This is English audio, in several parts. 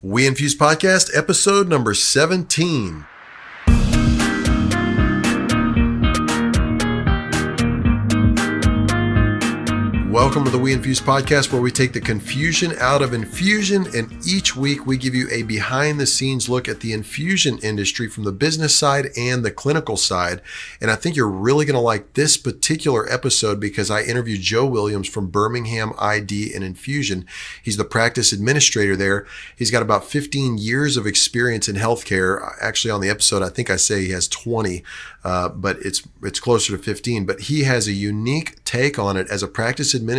WeInfuse Podcast, episode number 17. Welcome to the WeInfuse Podcast, where we take the confusion out of infusion, and each week we give you a behind-the-scenes look at the infusion industry from the business side and the clinical side. And I think you're really going to like this particular episode because I interviewed Joe Williams from Birmingham ID and Infusion. He's the practice administrator there. He's got about 15 years of experience in healthcare. Actually, on the episode, I think I say he has 20, but it's closer to 15. But he has a unique take on it as a practice administrator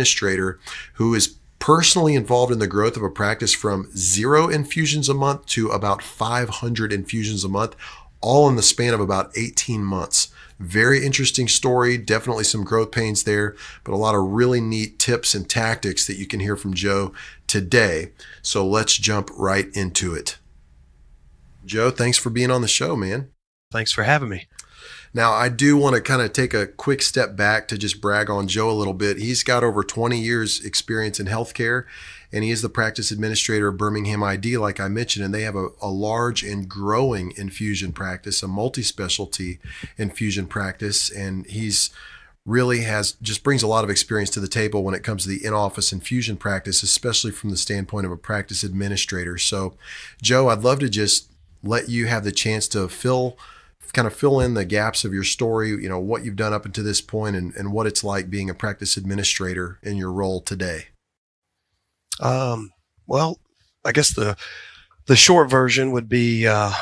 who is personally involved in the growth of a practice from 0 infusions a month to about 500 infusions a month, all in the span of about 18 months. Very interesting story, definitely some growth pains there, but a lot of really neat tips and tactics that you can hear from Joe today. So let's jump right into it. Joe, thanks for being on the show, man. Thanks for having me. Now, I do want to kind of take a quick step back to just brag on Joe a little bit. He's got over 20 years experience in healthcare, and he is the practice administrator of Birmingham ID, like I mentioned, and they have a large and growing infusion practice, a multi-specialty infusion practice, and he's really just brings a lot of experience to the table when it comes to the in-office infusion practice, especially from the standpoint of a practice administrator. So, Joe, I'd love to just let you have the chance to fill in the gaps of your story, you know, what you've done up until this point and what it's like being a practice administrator in your role today. Well, I guess the short version would be, I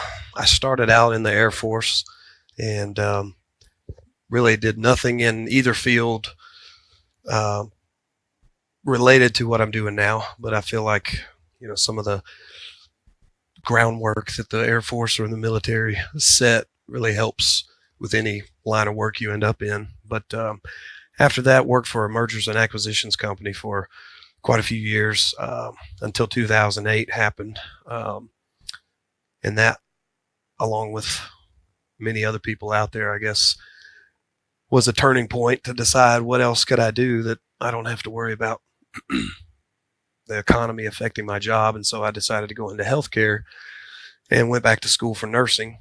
started out in the Air Force and, really did nothing in either field, related to what I'm doing now. But I feel like, you know, some of the groundwork that the Air Force or the military set really helps with any line of work you end up in. But after that, worked for a mergers and acquisitions company for quite a few years until 2008 happened. And that, along with many other people out there, I guess, was a turning point to decide what else could I do that I don't have to worry about the economy affecting my job. And so I decided to go into healthcare and went back to school for nursing.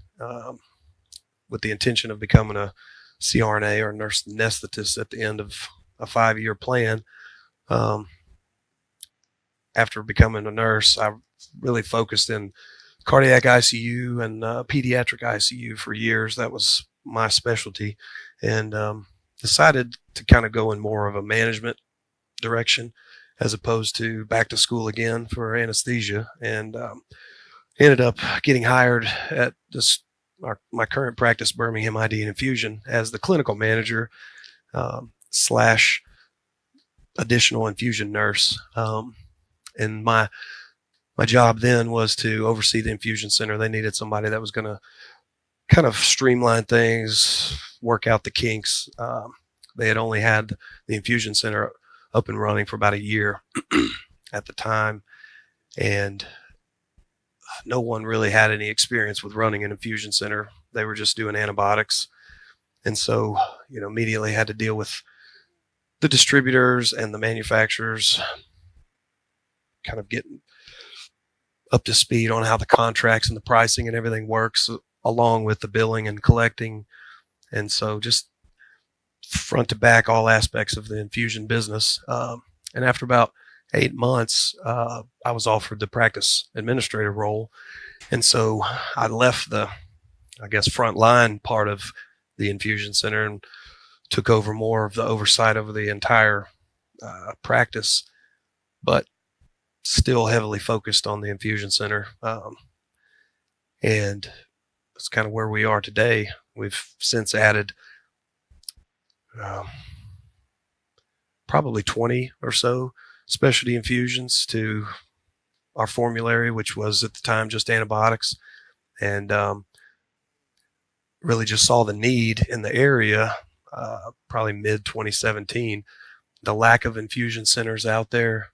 With the intention of becoming a CRNA or nurse anesthetist at the end of a 5-year plan. After becoming a nurse, I really focused in cardiac ICU and pediatric ICU for years. That was my specialty, and decided to kind of go in more of a management direction as opposed to back to school again for anesthesia, and ended up getting hired at my current practice, Birmingham ID and Infusion, as the clinical manager slash additional infusion nurse. And my job then was to oversee the infusion center. They needed somebody that was going to kind of streamline things, work out the kinks. They had only had the infusion center up and running for about a year at the time, and no one really had any experience with running an infusion center. They were just doing antibiotics. And so, you know, immediately had to deal with the distributors and the manufacturers, kind of getting up to speed on how the contracts and the pricing and everything works, along with the billing and collecting. And so just front to back, all aspects of the infusion business. And after about 8 months, I was offered the practice administrator role. And so I left the, I guess, front line part of the infusion center and took over more of the oversight over the entire practice, but still heavily focused on the infusion center. And that's kind of where we are today. We've since added probably 20 or so specialty infusions to our formulary, which was at the time just antibiotics, and really just saw the need in the area, probably mid 2017, the lack of infusion centers out there,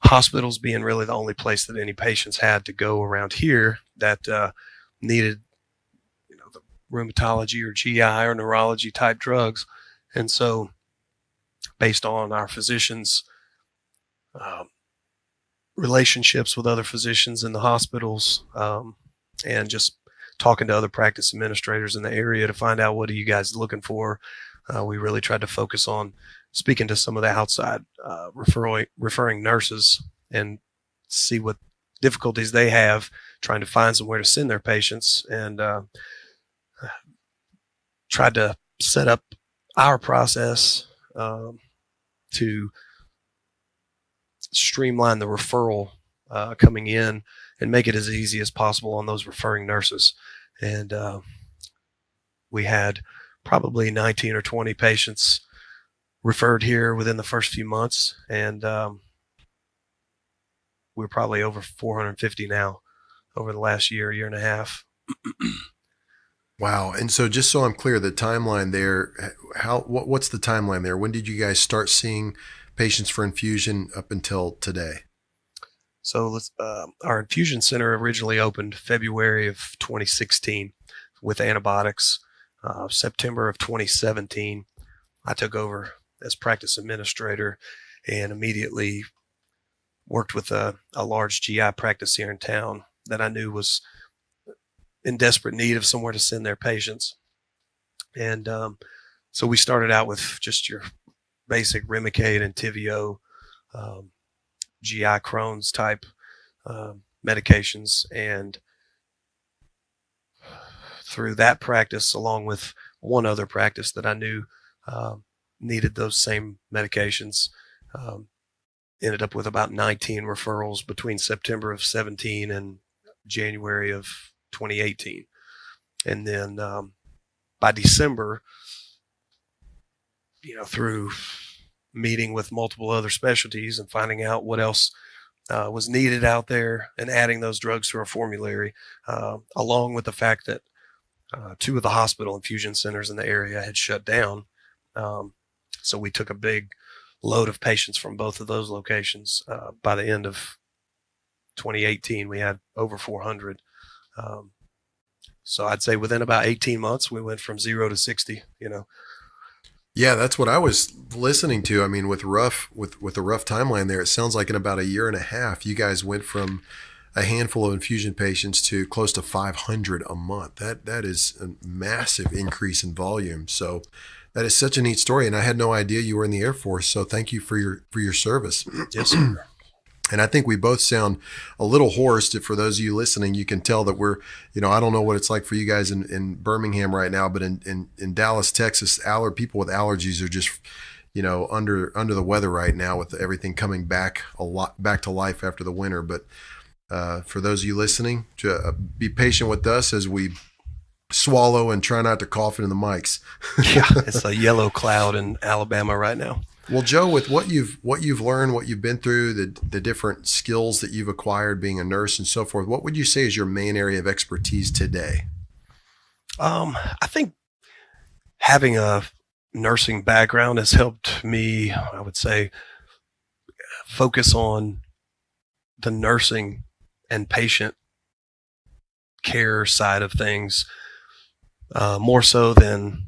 hospitals being really the only place that any patients had to go around here that needed, you know, the rheumatology or GI or neurology type drugs. And so based on our physicians' relationships with other physicians in the hospitals, and just talking to other practice administrators in the area to find out what are you guys looking for. We really tried to focus on speaking to some of the outside referring nurses and see what difficulties they have trying to find somewhere to send their patients, and tried to set up our process to streamline the referral coming in and make it as easy as possible on those referring nurses. And we had probably 19 or 20 patients referred here within the first few months, and we're probably over 450 now over the last year and a half. Wow. And so just so I'm clear, the timeline there, what's the timeline there? When did you guys start seeing patients for infusion up until today? So our infusion center originally opened February of 2016 with antibiotics. September of 2017, I took over as practice administrator and immediately worked with a large GI practice here in town that I knew was in desperate need of somewhere to send their patients. And so we started out with just your basic Remicade and Tivio, GI Crohn's type medications. And through that practice, along with one other practice that I knew needed those same medications, ended up with about 19 referrals between September of 17 and January of 2018. And then by December, through meeting with multiple other specialties and finding out what else was needed out there and adding those drugs to our formulary, along with the fact that two of the hospital infusion centers in the area had shut down. So we took a big load of patients from both of those locations. By the end of 2018, we had over 400. So I'd say within about 18 months, we went from 0 to 60, Yeah, that's what I was listening to. I mean, with a rough timeline there, it sounds like in about a year and a half, you guys went from a handful of infusion patients to close to 500 a month. That is a massive increase in volume. So that is such a neat story. And I had no idea you were in the Air Force. So thank you for your service. Yes, sir. And I think we both sound a little hoarse. For those of you listening, you can tell that we're, I don't know what it's like for you guys in Birmingham right now, but in Dallas, Texas, people with allergies are just, under the weather right now with everything coming back to life after the winter. But for those of you listening, be patient with us as we swallow and try not to cough into the mics. Yeah, it's a yellow cloud in Alabama right now. Well, Joe, with what you've learned, what you've been through, the different skills that you've acquired being a nurse and so forth, what would you say is your main area of expertise today? I think having a nursing background has helped me, I would say, focus on the nursing and patient care side of things, more so than,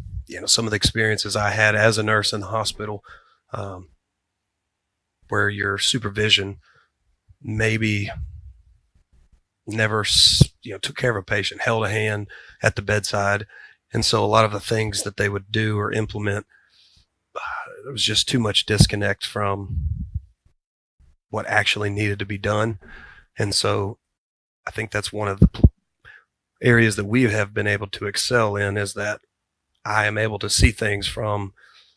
some of the experiences I had as a nurse in the hospital. Where your supervision maybe never, took care of a patient, held a hand at the bedside. And so a lot of the things that they would do or implement, there was just too much disconnect from what actually needed to be done. And so I think that's one of the areas that we have been able to excel in, is that I am able to see things from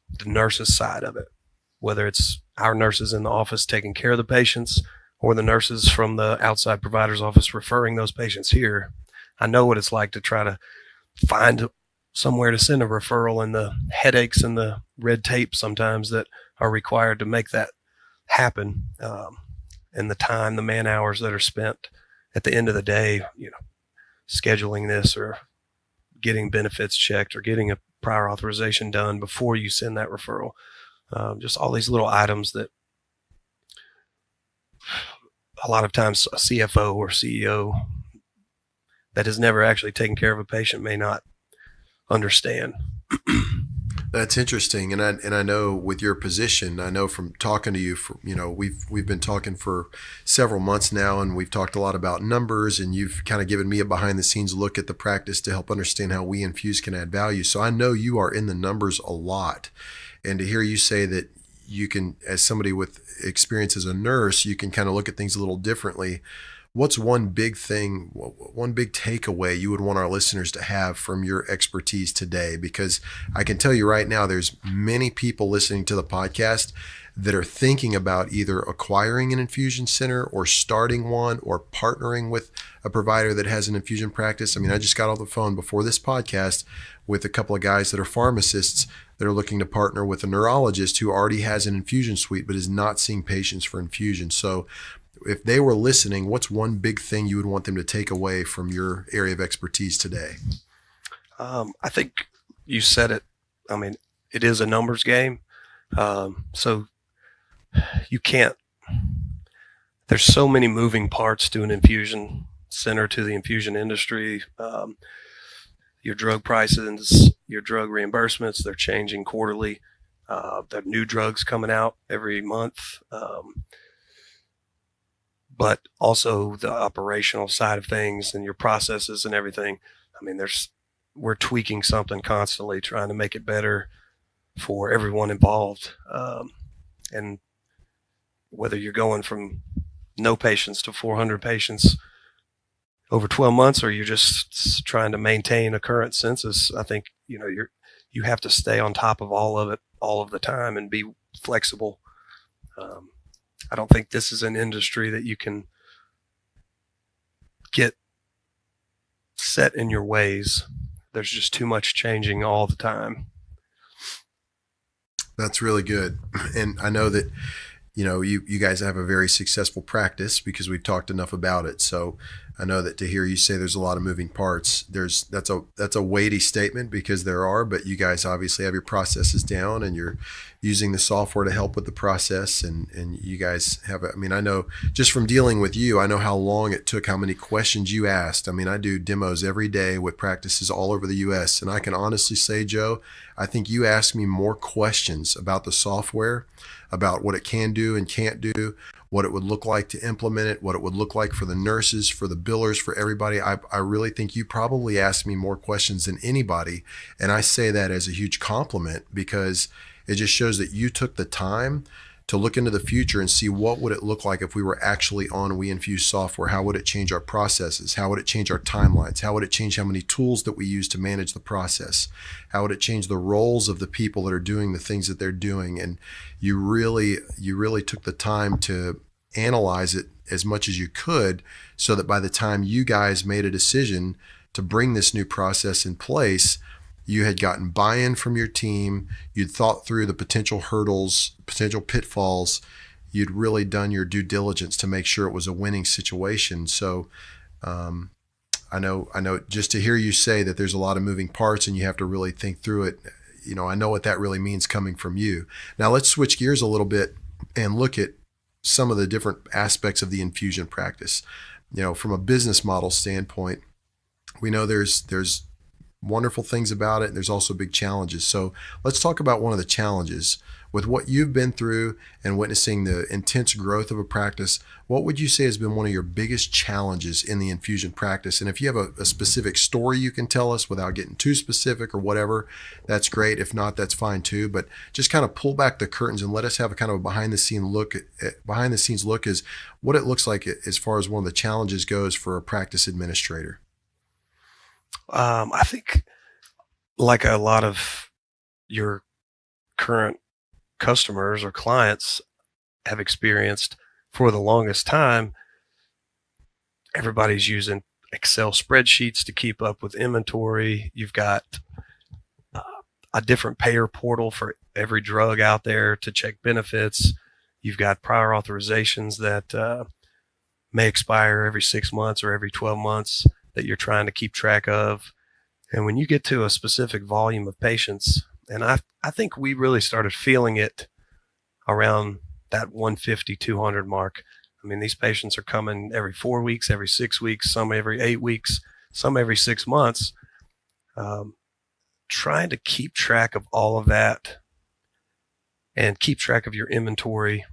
the nurse's side of it, whether it's our nurses in the office taking care of the patients or the nurses from the outside provider's office referring those patients here. I know what it's like to try to find somewhere to send a referral and the headaches and the red tape sometimes that are required to make that happen. And the time, the man hours that are spent at the end of the day, scheduling this or getting benefits checked or getting a prior authorization done before you send that referral. Just all these little items that a lot of times a CFO or CEO that has never actually taken care of a patient may not understand. That's interesting, and I know with your position, I know from talking to you, for we've been talking for several months now, and we've talked a lot about numbers, and you've kind of given me a behind the scenes look at the practice to help understand how WeInfuse can add value. So I know you are in the numbers a lot, and to hear you say that you can, as somebody with experience as a nurse, you can kind of look at things a little differently. What's one big thing, one big takeaway you would want our listeners to have from your expertise today? Because I can tell you right now, there's many people listening to the podcast that are thinking about either acquiring an infusion center or starting one or partnering with a provider that has an infusion practice. I mean, I just got off the phone before this podcast with a couple of guys that are pharmacists that are looking to partner with a neurologist who already has an infusion suite but is not seeing patients for infusion. So if they were listening, what's one big thing you would want them to take away from your area of expertise today? I think you said it. I mean, it is a numbers game. So you can't, there's so many moving parts to an infusion center, to the infusion industry. Your drug prices, your drug reimbursements, they're changing quarterly. There are new drugs coming out every month. But also the operational side of things and your processes and everything. I mean, we're tweaking something constantly, trying to make it better for everyone involved. And whether you're going from no patients to 400 patients over 12 months, or you're just trying to maintain a current census, I think, you have to stay on top of all of it all of the time and be flexible. I don't think this is an industry that you can get set in your ways. There's just too much changing all the time. That's really good. And I know that, you guys have a very successful practice because we've talked enough about it. So I know that to hear you say there's a lot of moving parts, that's a weighty statement because there are, but you guys obviously have your processes down and you're using the software to help with the process. And you guys have, I know just from dealing with you, I know how long it took, how many questions you asked. I mean, I do demos every day with practices all over the US. And I can honestly say, Joe, I think you asked me more questions about the software, about what it can do and can't do, what it would look like to implement it, what it would look like for the nurses, for the billers, for everybody. I really think you probably asked me more questions than anybody. And I say that as a huge compliment because it just shows that you took the time to look into the future and see what would it look like if we were actually on WeInfuse software. How would it change our processes? How would it change our timelines? How would it change how many tools that we use to manage the process? How would it change the roles of the people that are doing the things that they're doing? And you really took the time to analyze it as much as you could so that by the time you guys made a decision to bring this new process in place, you had gotten buy-in from your team, you'd thought through the potential hurdles, potential pitfalls, you'd really done your due diligence to make sure it was a winning situation. So I know just to hear you say that there's a lot of moving parts and you have to really think through it, I know what that really means coming from you. Now let's switch gears a little bit and look at some of the different aspects of the infusion practice. From a business model standpoint, we know there's wonderful things about it, and there's also big challenges. So let's talk about one of the challenges. With what you've been through and witnessing the intense growth of a practice, what would you say has been one of your biggest challenges in the infusion practice? And if you have a specific story you can tell us without getting too specific or whatever, that's great. If not, that's fine too. But just kind of pull back the curtains and let us have a kind of a behind the scenes look as what it looks like as far as one of the challenges goes for a practice administrator. I think like a lot of your current customers or clients have experienced for the longest time, everybody's using Excel spreadsheets to keep up with inventory. You've got a different payer portal for every drug out there to check benefits. You've got prior authorizations that may expire every 6 months or every 12 months that you're trying to keep track of. And when you get to a specific volume of patients, and I think we really started feeling it around that 150, 200 mark. I mean, these patients are coming every 4 weeks, every 6 weeks, some every 8 weeks, some every 6 months. trying to keep track of all of that and keep track of your inventory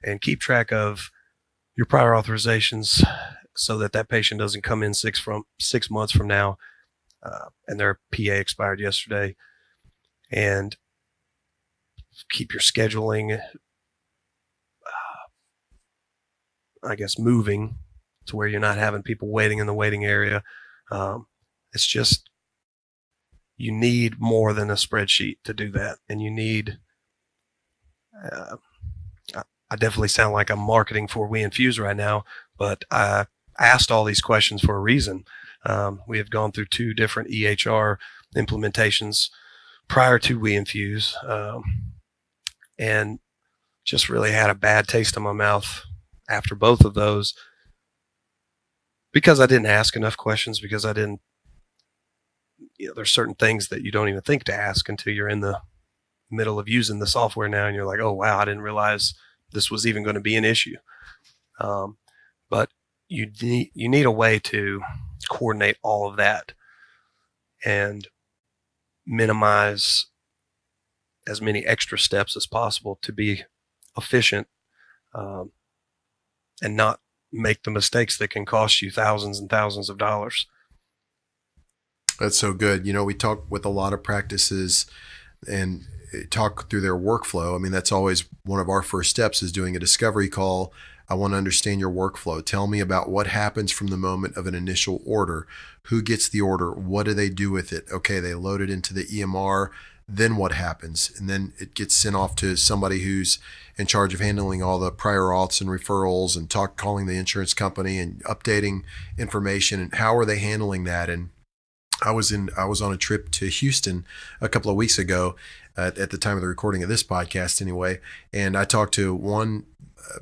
and keep track of your prior authorizations so that that patient doesn't come in 6 months from now and their PA expired yesterday, and keep your scheduling, moving to where you're not having people waiting in the waiting area. It's just, you need more than a spreadsheet to do that. And you need, I definitely sound like I'm marketing for WeInfuse right now, but I asked all these questions for a reason. We have gone through 2 different EHR implementations prior to WeInfuse, and just really had a bad taste in my mouth after both of those, because I didn't ask enough questions, because I didn't, there's certain things that you don't even think to ask until you're in the middle of using the software now, and you're like, oh wow, I didn't realize this was even going to be an issue. But you need a way to coordinate all of that and minimize as many extra steps as possible to be efficient, and not make the mistakes that can cost you thousands and thousands of dollars. That's so good. We talk with a lot of practices and talk through their workflow. I mean, that's always one of our first steps, is doing a discovery call. I want to understand your workflow. Tell me about what happens from the moment of an initial order. Who gets the order? What do they do with it? Okay, they load it into the EMR. Then what happens? And then it gets sent off to somebody who's in charge of handling all the prior auths and referrals and calling the insurance company and updating information. And how are they handling that? And I was on a trip to Houston a couple of weeks ago, at the time of the recording of this podcast anyway, and I talked to one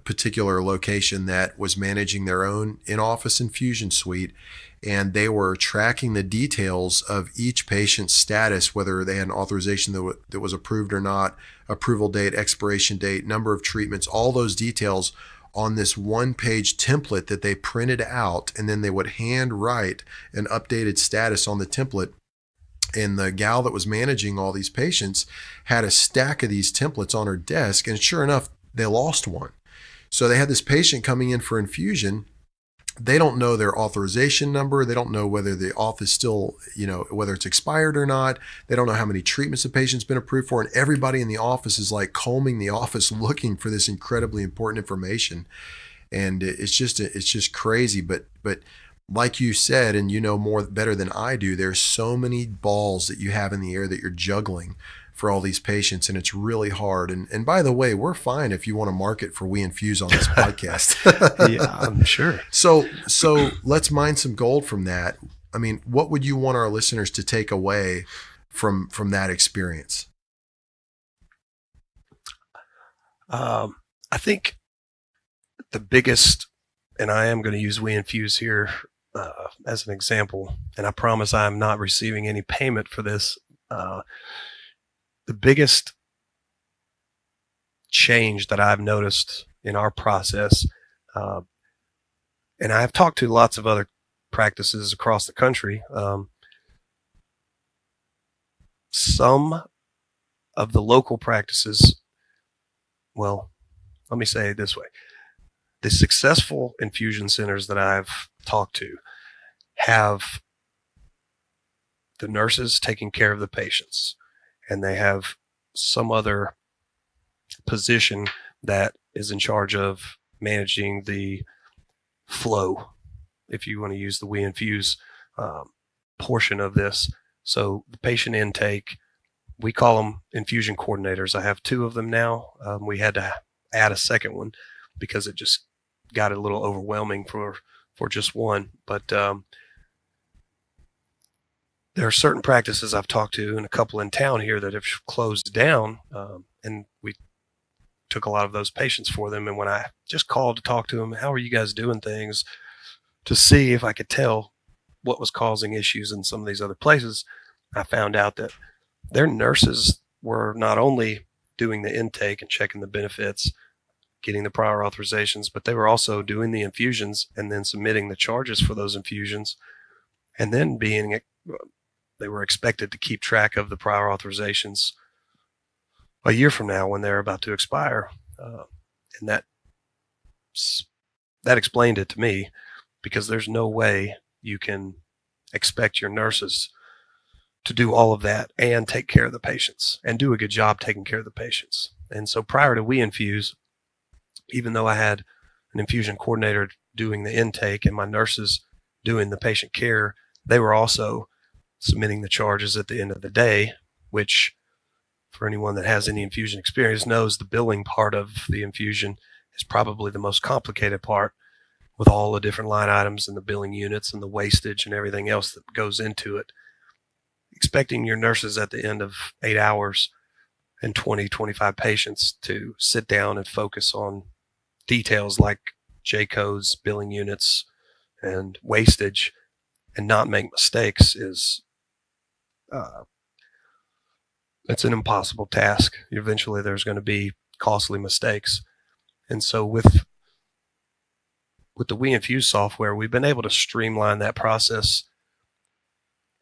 particular location that was managing their own in-office infusion suite, and they were tracking the details of each patient's status, whether they had an authorization that was approved or not, approval date, expiration date, number of treatments, all those details on this one-page template that they printed out, and then they would hand write an updated status on the template. And the gal that was managing all these patients had a stack of these templates on her desk, and sure enough, they lost one. So they had this patient coming in for infusion. They don't know their authorization number. They don't know whether the auth is still, whether it's expired or not. They don't know how many treatments the patient's been approved for. And everybody in the office is like combing the office looking for this incredibly important information. And it's just crazy. But like you said, and better than I do, there's so many balls that you have in the air that you're juggling for all these patients, and it's really hard. And by the way, we're fine if you want to market for WeInfuse on this podcast. Yeah, I'm sure. So let's mine some gold from that. I mean, what would you want our listeners to take away from that experience? I think the biggest, and I am going to use WeInfuse here as an example, and I promise I'm not receiving any payment for this. The biggest change that I've noticed in our process, and I've talked to lots of other practices across the country, some of the local practices, well, let me say it this way. The successful infusion centers that I've talked to have the nurses taking care of the patients, and they have some other position that is in charge of managing the flow, if you want to use the WeInfuse portion of this. So the patient intake, we call them infusion coordinators. I have 2 of them now. We had to add a second one because it just got a little overwhelming for just one. But there are certain practices I've talked to, and a couple in town here, that have closed down, and we took a lot of those patients for them. And when I just called to talk to them, how are you guys doing things, to see if I could tell what was causing issues in some of these other places, I found out that their nurses were not only doing the intake and checking the benefits, getting the prior authorizations, but they were also doing the infusions and then submitting the charges for those infusions, and then being they were expected to keep track of the prior authorizations a year from now when they're about to expire. And that explained it to me, because there's no way you can expect your nurses to do all of that and take care of the patients and do a good job taking care of the patients. And so prior to WeInfuse, even though I had an infusion coordinator doing the intake and my nurses doing the patient care, they were also submitting the charges at the end of the day, which, for anyone that has any infusion experience, knows the billing part of the infusion is probably the most complicated part, with all the different line items and the billing units and the wastage and everything else that goes into it. Expecting your nurses at the end of 8 hours and 20, 25 patients to sit down and focus on details like J-codes, billing units, and wastage, and not make mistakes is it's an impossible task. Eventually there's going to be costly mistakes. And so with the WeInfuse software, we've been able to streamline that process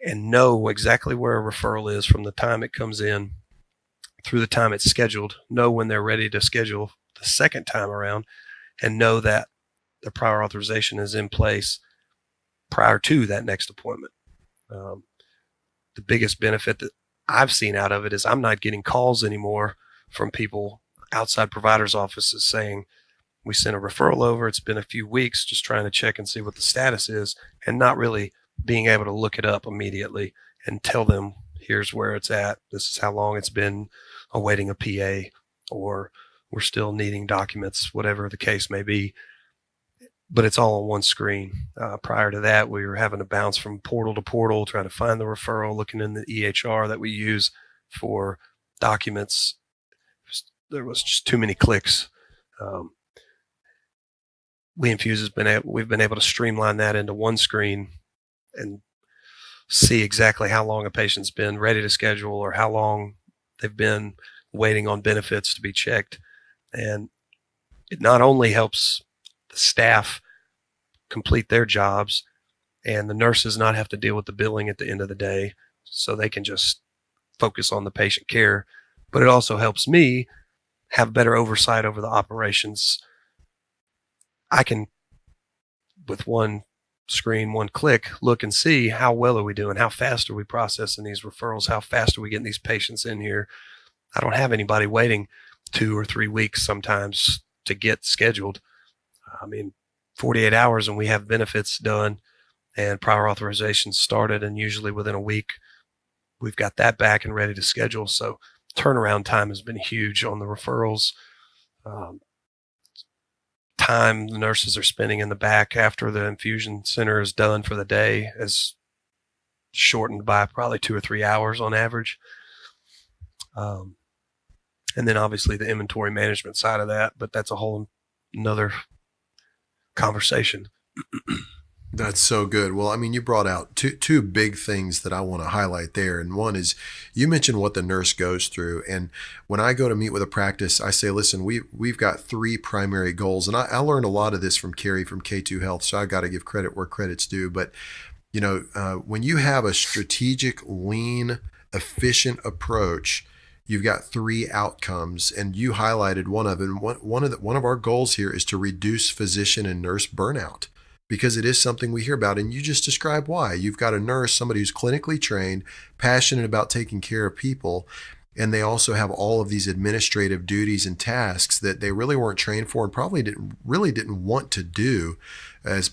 and know exactly where a referral is from the time it comes in through the time it's scheduled, know when they're ready to schedule the second time around, and know that the prior authorization is in place prior to that next appointment. The biggest benefit that I've seen out of it is I'm not getting calls anymore from people outside providers' offices saying, we sent a referral over, it's been a few weeks, just trying to check and see what the status is, and not really being able to look it up immediately and tell them, here's where it's at, this is how long it's been awaiting a PA, or we're still needing documents, whatever the case may be. But it's all on one screen. Prior to that, we were having to bounce from portal to portal, trying to find the referral, looking in the EHR that we use for documents. There was just too many clicks. WeInfuse we've been able to streamline that into one screen and see exactly how long a patient's been ready to schedule or how long they've been waiting on benefits to be checked. And it not only helps the staff complete their jobs and the nurses not have to deal with the billing at the end of the day, so they can just focus on the patient care, but it also helps me have better oversight over the operations. I can, with one screen, one click, look and see how well are we doing, how fast are we processing these referrals, how fast are we getting these patients in here. I don't have anybody waiting 2 or 3 weeks sometimes to get scheduled. 48 hours and we have benefits done and prior authorizations started, and usually within a week we've got that back and ready to schedule. So turnaround time has been huge on the referrals. Time the nurses are spending in the back after the infusion center is done for the day is shortened by probably 2 or 3 hours on average. And then obviously the inventory management side of that, but that's a whole another conversation. That's so good. Well, you brought out two big things that I want to highlight there. And one is, you mentioned what the nurse goes through. And when I go to meet with a practice, I say, listen, we've got 3 primary goals. And I learned a lot of this from Carrie from K2 Health, so I got to give credit where credit's due. But, when you have a strategic, lean, efficient approach, you've got 3 outcomes, and you highlighted one of them. One of our goals here is to reduce physician and nurse burnout, because it is something we hear about. And you just described why. You've got a nurse, somebody who's clinically trained, passionate about taking care of people, and they also have all of these administrative duties and tasks that they really weren't trained for and probably didn't want to do as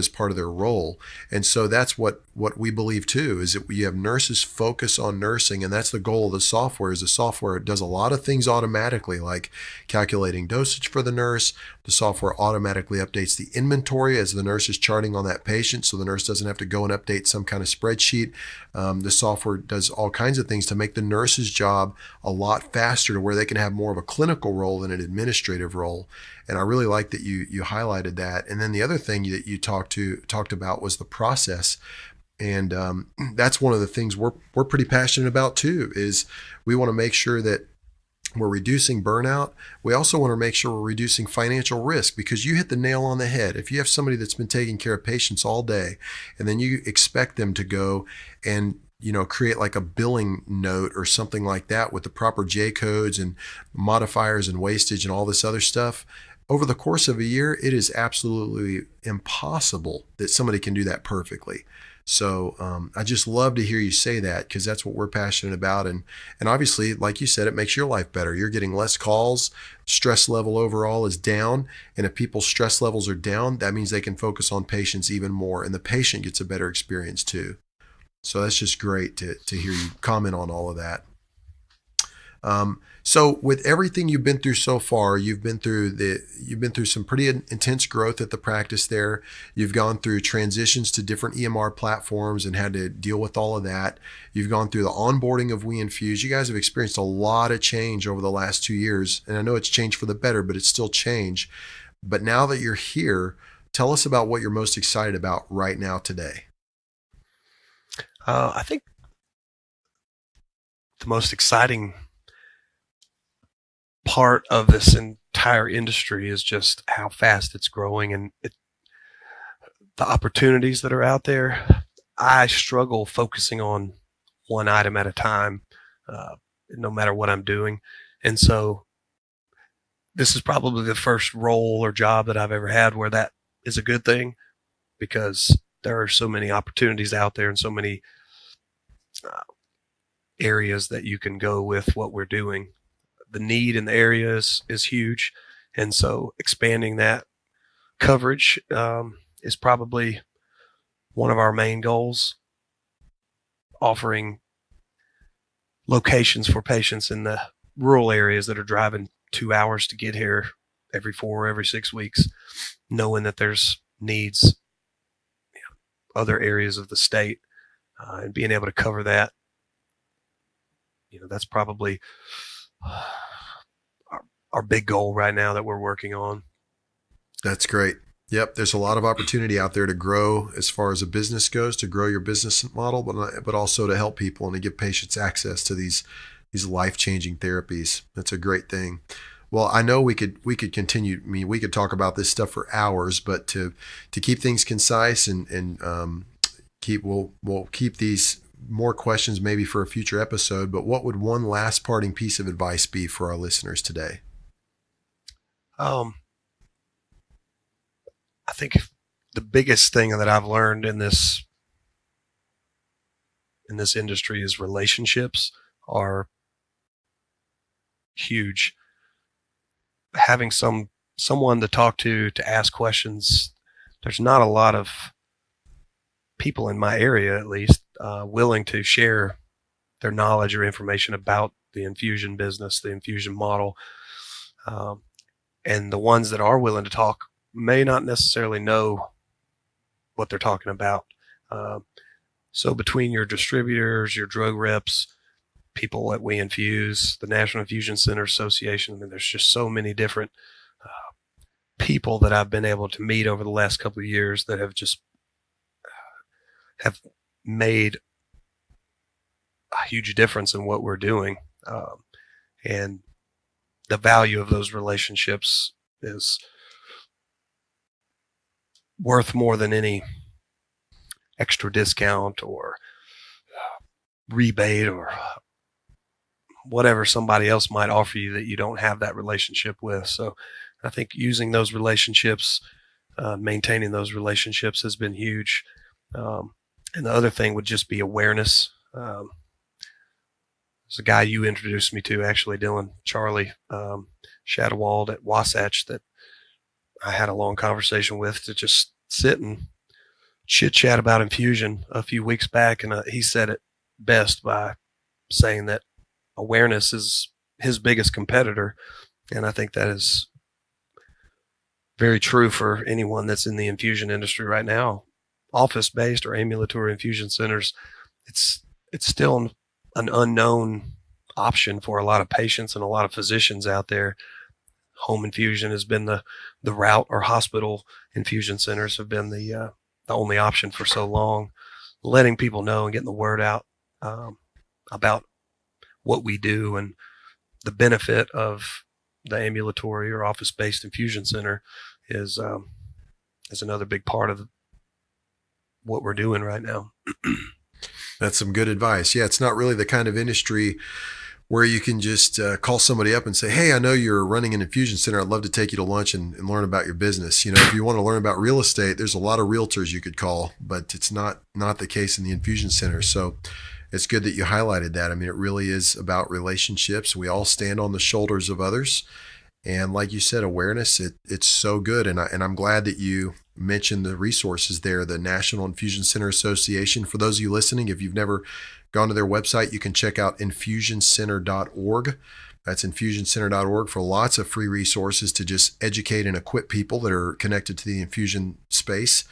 part of their role. And so that's what we believe too, is that we have nurses focus on nursing, and that's the goal of the software. Is the software does a lot of things automatically, like calculating dosage for the nurse. The software automatically updates the inventory as the nurse is charting on that patient, so the nurse doesn't have to go and update some kind of spreadsheet. The software does all kinds of things to make the nurse's job a lot faster, to where they can have more of a clinical role than an administrative role. And I really like that you highlighted that. And then the other thing that you talked about was the process. And that's one of the things we're pretty passionate about too, is we want to make sure that we're reducing burnout. We also want to make sure we're reducing financial risk, because you hit the nail on the head. If you have somebody that's been taking care of patients all day, and then you expect them to go and create like a billing note or something like that with the proper J codes and modifiers and wastage and all this other stuff, over the course of a year, it is absolutely impossible that somebody can do that perfectly. So I just love to hear you say that, because that's what we're passionate about. And obviously, like you said, it makes your life better. You're getting less calls. Stress level overall is down. And if people's stress levels are down, that means they can focus on patients even more. And the patient gets a better experience too. So that's just great to hear you comment on all of that. So with everything you've been through so far, you've been through some pretty intense growth at the practice there. You've gone through transitions to different EMR platforms and had to deal with all of that. You've gone through the onboarding of WeInfuse. You guys have experienced a lot of change over the last 2 years. And I know it's changed for the better, but it's still change. But now that you're here, tell us about what you're most excited about right now today. I think the most exciting part of this entire industry is just how fast it's growing and the opportunities that are out there. I struggle focusing on one item at a time, no matter what I'm doing. And so this is probably the first role or job that I've ever had where that is a good thing, because there are so many opportunities out there and so many areas that you can go with what we're doing. The need in the area is huge. And so expanding that coverage is probably one of our main goals, offering locations for patients in the rural areas that are driving 2 hours to get here every 4 or every 6 weeks, knowing that there's needs other areas of the state, and being able to cover that. That's probably our big goal right now that we're working on. That's great. Yep, there's a lot of opportunity out there to grow as far as a business goes, to grow your business model, but also to help people and to give patients access to these life-changing therapies. That's a great thing. Well, I know we could continue. I mean, we could talk about this stuff for hours, but to keep things concise and we'll keep these more questions maybe for a future episode. But what would one last parting piece of advice be for our listeners today? I think the biggest thing that I've learned in this industry is relationships are huge. Having someone to talk to ask questions. There's not a lot of people in my area, at least, willing to share their knowledge or information about the infusion business, the infusion model. And the ones that are willing to talk may not necessarily know what they're talking about. So between your distributors, your drug reps, people at WeInfuse, the National Infusion Center Association, I mean, there's just so many different people that I've been able to meet over the last couple of years that have just have made a huge difference in what we're doing. And the value of those relationships is worth more than any extra discount or rebate or whatever somebody else might offer you that you don't have that relationship with. So I think using those relationships, maintaining those relationships has been huge. And the other thing would just be awareness. There's a guy you introduced me to, actually, Dylan, Charlie Shadowald at Wasatch, that I had a long conversation with to just sit and chit chat about infusion a few weeks back. And he said it best by saying that awareness is his biggest competitor. And I think that is very true for anyone that's in the infusion industry right now. Office-based or ambulatory infusion centers, it's still an unknown option for a lot of patients and a lot of physicians out there. Home infusion has been the route, or hospital infusion centers have been the only option for so long. Letting people know and getting the word out about what we do and the benefit of the ambulatory or office-based infusion center is another big part of what we're doing right now. That's some good advice. Yeah, it's not really the kind of industry where you can just call somebody up and say, hey, I know you're running an infusion center. I'd love to take you to lunch and learn about your business. You know, if you want to learn about real estate, there's a lot of realtors you could call, but it's not the case in the infusion center. So it's good that you highlighted that. I mean, it really is about relationships. We all stand on the shoulders of others. And like you said, awareness, it's so good. And I'm glad that you mentioned the resources there, the National Infusion Center Association. For those of you listening, if you've never gone to their website, you can check out infusioncenter.org. That's infusioncenter.org for lots of free resources to just educate and equip people that are connected to the infusion space.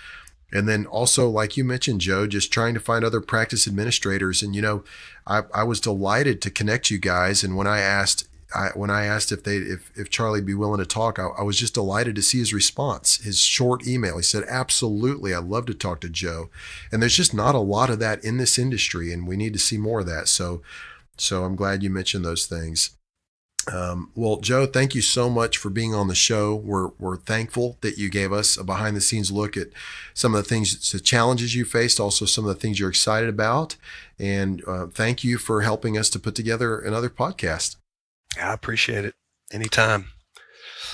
And then also, like you mentioned, Joe, just trying to find other practice administrators. And, you know, I was delighted to connect you guys. And when I asked if Charlie'd be willing to talk, I was just delighted to see his response, his short email. He said, absolutely, I'd love to talk to Joe. And there's just not a lot of that in this industry, and we need to see more of that. So I'm glad you mentioned those things. Well, Joe, thank you so much for being on the show. We're thankful that you gave us a behind the scenes look at some of the things, the challenges you faced, also some of the things you're excited about. And thank you for helping us to put together another podcast. I appreciate it. Anytime.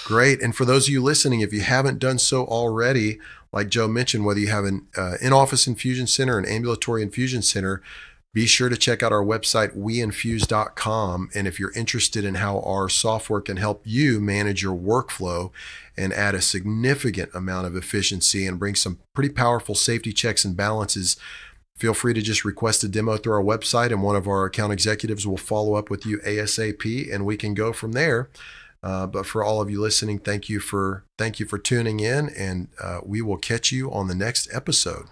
Great. And for those of you listening, if you haven't done so already, like Joe mentioned, whether you have an in-office infusion center, an ambulatory infusion center, be sure to check out our website, WeInfuse.com. And if you're interested in how our software can help you manage your workflow and add a significant amount of efficiency and bring some pretty powerful safety checks and balances, feel free to just request a demo through our website, and one of our account executives will follow up with you ASAP, and we can go from there. But for all of you listening, thank you for tuning in, and we will catch you on the next episode.